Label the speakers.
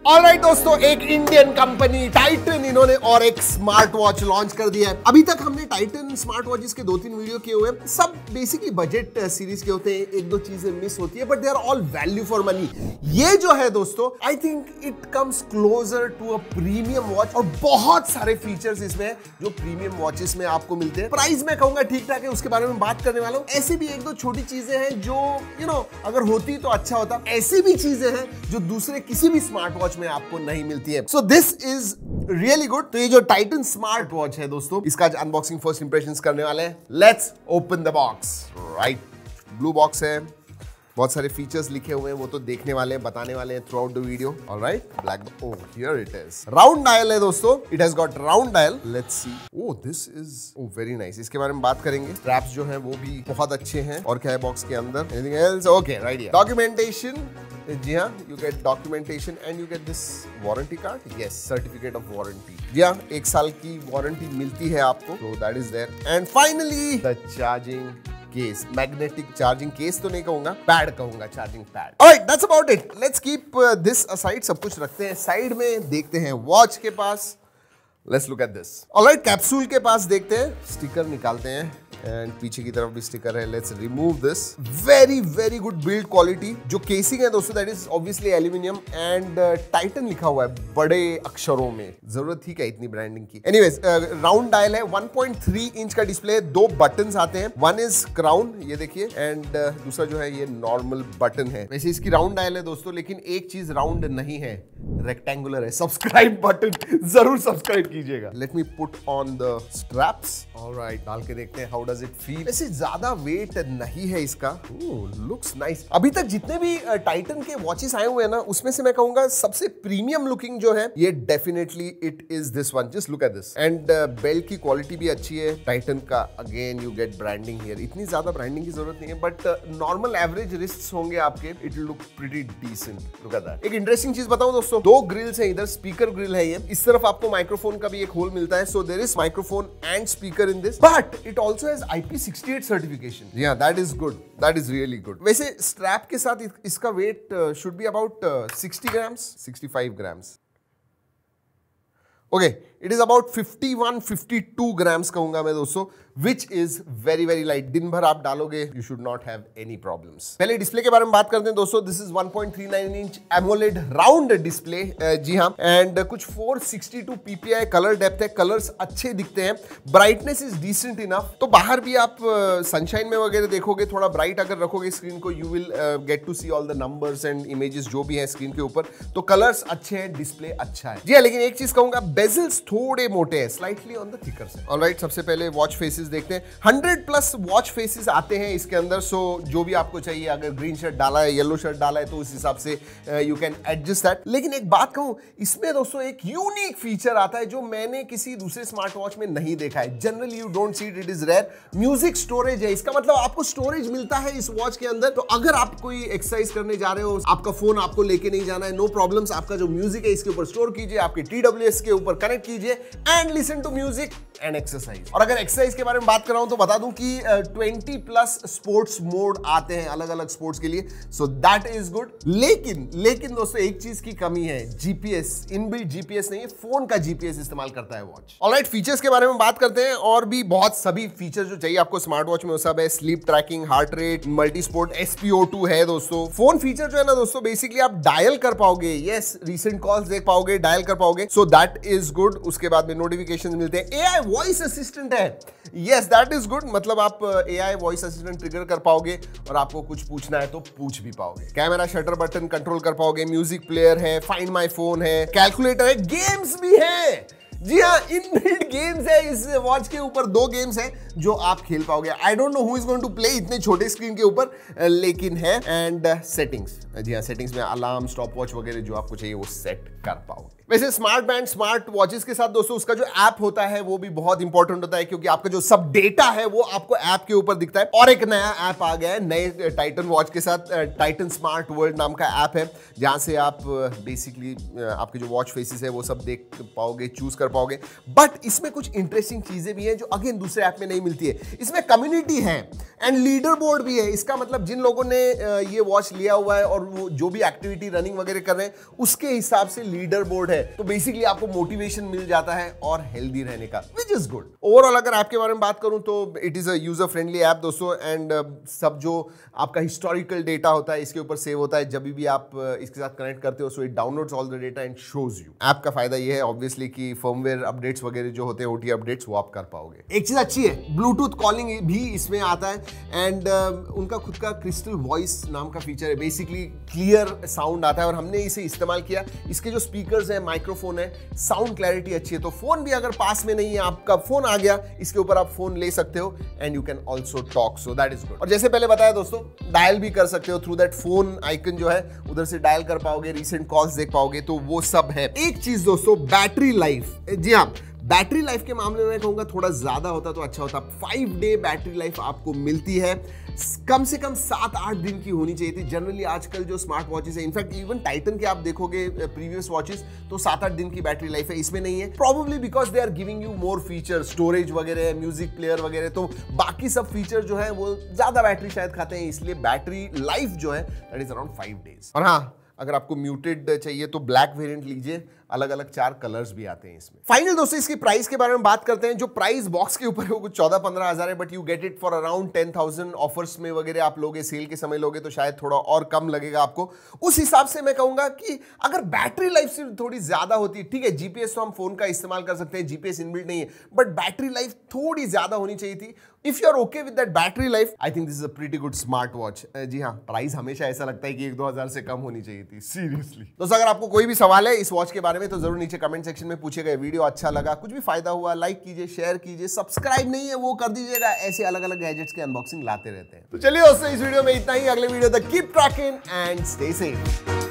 Speaker 1: Alright दोस्तों, एक Indian company Titan इन्होंने और एक स्मार्ट वॉच लॉन्च कर दिया है। अभी तक हमने टाइटन स्मार्ट वॉचेस के 2-3 वीडियो किए हुए हैं। सब बेसिकली बजट सीरीज के होते हैं, एक दो चीजें मिस होती है, but they are all value for money. ये जो है दोस्तों, I think it comes closer to a premium watch और बहुत सारे फीचर्स इसमें है जो प्रीमियम वॉचेस में आपको मिलते हैं। प्राइस मैं कहूंगा ठीक ठाक है, उसके बारे में बात करने वाला हूँ। ऐसे भी एक दो छोटी चीजें हैं जो अगर होती तो अच्छा होता। ऐसी भी चीजें हैं जो दूसरे किसी भी स्मार्ट वॉच में आपको नहीं मिलती है। So this is really good. तो ये जो टाइटन स्मार्ट वॉच है दोस्तों, इसका अनबॉक्सिंग फर्स्ट इंप्रेशंस करने वाले हैं। Let's open the box. Right, blue box है, बहुत सारे फीचर्स लिखे हुए हैं, वो तो देखने वाले हैं, बताने वाले हैं through out the video. Alright, black, oh here it is. Round dial है दोस्तों, it has got round dial. Let's see, oh this is very nice. इसके बारे में बात करेंगे। स्ट्रैप्स जो हैं वो भी बहुत अच्छे हैं। और क्या है बॉक्स के अंदर? Anything else? Okay, right, documentation. जी हाँ, you get documentation and you get this warranty card. Yes, certificate of warranty. जी हाँ, 1 साल की वारंटी मिलती है आपको, तो that is there. And finally the charging case, magnetic charging case तो नहीं कहूंगा, पैड कहूंगा, charging pad. Alright, that's about it. Let's keep this aside. सब कुछ रखते हैं साइड में, देखते हैं वॉच के पास। Let's look at this. Alright, capsule के पास देखते हैं, स्टिकर निकालते हैं एंड पीछे की तरफ भी स्टिकर है। Let's remove this. Very very good build quality. जो केसिंग है दोस्तों, that is obviously aluminium and Titan लिखा हुआ है बड़े अक्षरों में। जरूरत थी क्या इतनी ब्रांडिंग की? एनीवेज, राउंड डायल है, 1.3 इंच का डिस्प्ले है, 2 बटन्स आते हैं। वन इज क्राउन, ये देखिए, एंड दूसरा जो है ये नॉर्मल बटन है। वैसे इसकी राउंड डायल है दोस्तों, लेकिन एक चीज राउंड नहीं है, रेक्टेंगुलर है। सब्सक्राइब बटन जरूर सब्सक्राइब कीजिएगा। Let me put on the straps. Alright, डाल के देखते हैं हाउ डज इट फील। ऐसे ज्यादा वेट नहीं है इसका। Looks nice. अभी तक जितने भी टाइटन के वॉचेस आए हुए हैं ना, उसमें से मैं कहूंगा सबसे प्रीमियम लुकिंग जो है, ये definitely it is this one. Just look at this. And belt की क्वालिटी भी अच्छी है टाइटन का। Again you get branding here. इतनी ज्यादा ब्रांडिंग की जरूरत नहीं है, बट नॉर्मल एवरेज रिस्ट्स होंगे आपके, it look pretty decent. Look at that. एक इंटरेस्टिंग चीज बताऊं दोस्तों, 2 ग्रिल्स है इधर, स्पीकर ग्रिल है ये। इस तरफ आपको माइक्रोफोन का भी एक होल मिलता है, so there is microphone and speaker in this, but it also has IP68 certification. Yeah that is good, that is really good. वैसे स्ट्रैप के साथ इसका weight should be about 60 grams, 65 grams. Okay, it is about 51-52 grams कहूंगा मैं दोस्तों, which is very very light. दिन भर आप डालोगे, you should not have any problems. पहले डिस्प्ले के बारे में बात करते हैं दोस्तों। This is 1.39 inch AMOLED round display. जी हाँ, एंड कुछ 462 ppi कलर डेप्थ है। कलर्स अच्छे दिखते हैं, ब्राइटनेस इज डिसेंट इनफ। तो बाहर भी आप सनशाइन में वगैरह देखोगे, थोड़ा ब्राइट अगर रखोगे स्क्रीन को, you will get to see all the numbers and images जो भी है स्क्रीन के ऊपर। तो कलर्स अच्छे हैं, डिस्प्ले अच्छा है। जी हाँ, लेकिन एक चीज कहूंगा, बेजल्स थोड़े मोटे हैं, slightly on the thicker side. Alright, सबसे पहले वॉच फेसेस देखते हैं। 100+ वॉच फेसेस आते हैं इसके अंदर, सो जो भी आपको चाहिए, अगर ग्रीन शर्ट डाला है, येलो शर्ट डाला है, तो उस हिसाब से यू कैन एडजस्ट दैट। लेकिन एक बात कहूं, इसमें दोस्तों एक यूनिक फीचर आता है जो मैंने किसी दूसरे स्मार्ट वॉच में नहीं देखा है। Generally you don't see it is rare. Music storage है। इसका मतलब आपको स्टोरेज मिलता है इस वॉच के अंदर। तो अगर आप कोई एक्सरसाइज करने जा रहे हो, आपका फोन आपको लेके नहीं जाना है, नो प्रॉब्लम्स। आपका जो म्यूजिक है इसके ऊपर स्टोर कीजिए, आपके TWS के ऊपर कनेक्ट कीजिए and listen to music and exercise. और अगर एक्सरसाइज के बारे में बात कर रहा हूं तो बता दूं कि 20+ स्पोर्ट्स मोड आते हैं अलग अलग स्पोर्ट्स के लिए, सो दैट इज गुड। लेकिन दोस्तों एक चीज की कमी है, जीपीएस। इनबिल्ट जीपीएस नहीं है, फोन का जीपीएस इस्तेमाल करता है वॉच। ऑलराइट, फीचर्स के बारे में बात करते हैं। और भी बहुत सभी फीचर जो चाहिए आपको स्मार्ट वॉच में वो सब है। Sleep tracking, heart rate, multi sport, SpO2 है दोस्तों। फोन फीचर जो है ना दोस्तों, बेसिकली आप डायल कर पाओगे। यस, रीसेंट कॉल्स देख पाओगे, डायल कर पाओगे, सो दैट इज गुड। उसके बाद में नोटिफिकेशन मिलते हैं। AI वॉइस असिस्टेंट है, यस दैट इज गुड। मतलब आप AI वॉइस असिस्टेंट ट्रिगर कर पाओगे और आपको कुछ पूछना है तो पूछ भी पाओगे। कैमरा शटर बटन कंट्रोल कर पाओगे, म्यूजिक प्लेयर है, फाइंड माय फोन है, कैलकुलेटर है, गेम्स भी है। जी हाँ, इनबिल्ट गेम्स है इस वॉच के ऊपर। 2 गेम्स हैं जो आप खेल पाओगे। I don't know who is going to play इतने छोटे स्क्रीन के ऊपर, लेकिन है। एंड सेटिंग्स, जी हाँ, सेटिंग्स में अलार्म, स्टॉप वॉच वगैरह जो आपको चाहिए वो सेट कर पाओगे। वैसे स्मार्ट बैंड, स्मार्ट वॉचेस के साथ दोस्तों उसका जो ऐप होता है वो भी बहुत इंपॉर्टेंट होता है, क्योंकि आपका जो सब डेटा है वो आपको ऐप के ऊपर दिखता है। और एक नया ऐप आ गया है नए टाइटन वॉच के साथ, टाइटन स्मार्ट वर्ल्ड नाम का ऐप है, जहां से आप बेसिकली आपके जो वॉच फेसेस है वो सब देख पाओगे, चूज कर पाओगे। बट इसमें कुछ इंटरेस्टिंग चीजें भी हैं जो अगेन दूसरे ऐप में नहीं मिलती है। इसमें कम्युनिटी है एंड लीडर बोर्ड भी है। इसका मतलब जिन लोगों ने ये वॉच लिया हुआ है और वो जो भी एक्टिविटी रनिंग वगैरह कर रहे हैं उसके हिसाब से लीडर बोर्ड है, तो बेसिकली आपको मोटिवेशन मिल जाता है और हेल्दी रहने का, विच इज गुड। ओवरऑल अगर ऐप के बारे में बात करूं तो it is a user friendly app दोस्तों। एंड सब जो आपका हिस्टोरिकल डेटा होता है इसके ऊपर सेव होता है जब भी आप इसके साथ कनेक्ट करते हो। So it downloads all the data and shows you. App का फायदा ये है ऑब्वियसली कि फर्मवेयर अपडेट्स वगैरह जो होते हैं, ओटी अपडेट्स, वो आप कर पाओगे। एक चीज अच्छी है, ब्लूटूथ कॉलिंग भी इसमें आता है एंड उनका खुद का क्रिस्टल वॉइस नाम का फीचर है। बेसिकली क्लियर साउंड आता है और हमने इसे इस्तेमाल किया। इसके जो स्पीकर्स है, माइक्रोफोन है, साउंड क्लैरिटी अच्छी है। तो फोन भी अगर पास में नहीं है, आपका फोन आ गया, इसके ऊपर आप फोन ले सकते हो and you can also talk, so that is good. और जैसे पहले बताया दोस्तों, डायल भी कर सकते हो थ्रू दैट फोन आइकन जो है, उधर से डायल कर पाओगे, रिसेंट कॉल्स देख पाओगे, तो वो सब है। एक चीज दोस्तों, बैटरी लाइफ, जी हाँ, बैटरी लाइफ के मामले में कहूंगा थोड़ा ज्यादा होता तो अच्छा होता। 5 डे बैटरी लाइफ आपको मिलती है, कम से कम 7-8 दिन की होनी चाहिए थी। जनरली आजकल जो स्मार्ट वॉचेस है, इनफैक्ट इवन टाइटन के आप देखोगे प्रीवियस वॉचेस, तो 7-8 दिन की बैटरी लाइफ है, इसमें नहीं है। Probably because they are giving you more feature, storage वगैरह, म्यूजिक प्लेयर वगैरह, तो बाकी सब फीचर जो है वो ज्यादा बैटरी शायद खाते हैं, इसलिए बैटरी लाइफ जो है दैट इज अराउंड 5 डेज। और हाँ, अगर आपको म्यूटेड चाहिए तो ब्लैक वेरिएंट लीजिए, अलग अलग 4 कलर्स भी आते हैं इसमें। फाइनल दोस्तों, इसकी प्राइस के बारे में बात करते हैं। जो प्राइस बॉक्स के ऊपर है वो कुछ 14-15 हजार है, but you get it for around 10,000। Offers में वगैरह आप लोगे, सेल के समय लोगे तो शायद थोड़ा और कम लगेगा आपको। उस हिसाब से मैं कहूंगा कि अगर बैटरी लाइफ सिर्फ थोड़ी ज्यादा होती, ठीक है, जीपीएस तो हम फोन का इस्तेमाल कर सकते हैं, जीपीएस इनबिल्ट नहीं है, बट बैटरी लाइफ थोड़ी ज्यादा होनी चाहिए थी। If you are okay with that battery life, I think this is a pretty good smart watch. जी हाँ, प्राइस हमेशा ऐसा लगता है कि 1-2 हजार से कम होनी चाहिए थी, सीरियसली। दोस्तों, अगर आपको कोई भी सवाल है इस वॉच के बारे में तो जरूर नीचे कमेंट सेक्शन में पूछिएगा। वीडियो अच्छा लगा, कुछ भी फायदा हुआ, लाइक कीजिए, शेयर कीजिए, सब्सक्राइब नहीं है वो कर दीजिएगा। ऐसे अलग अलग गैजेट्स के अनबॉक्सिंग लाते रहते हैं। तो चलिए दोस्तों, इस वीडियो में इतना ही। अगले वीडियो तक keep trekking and stay safe.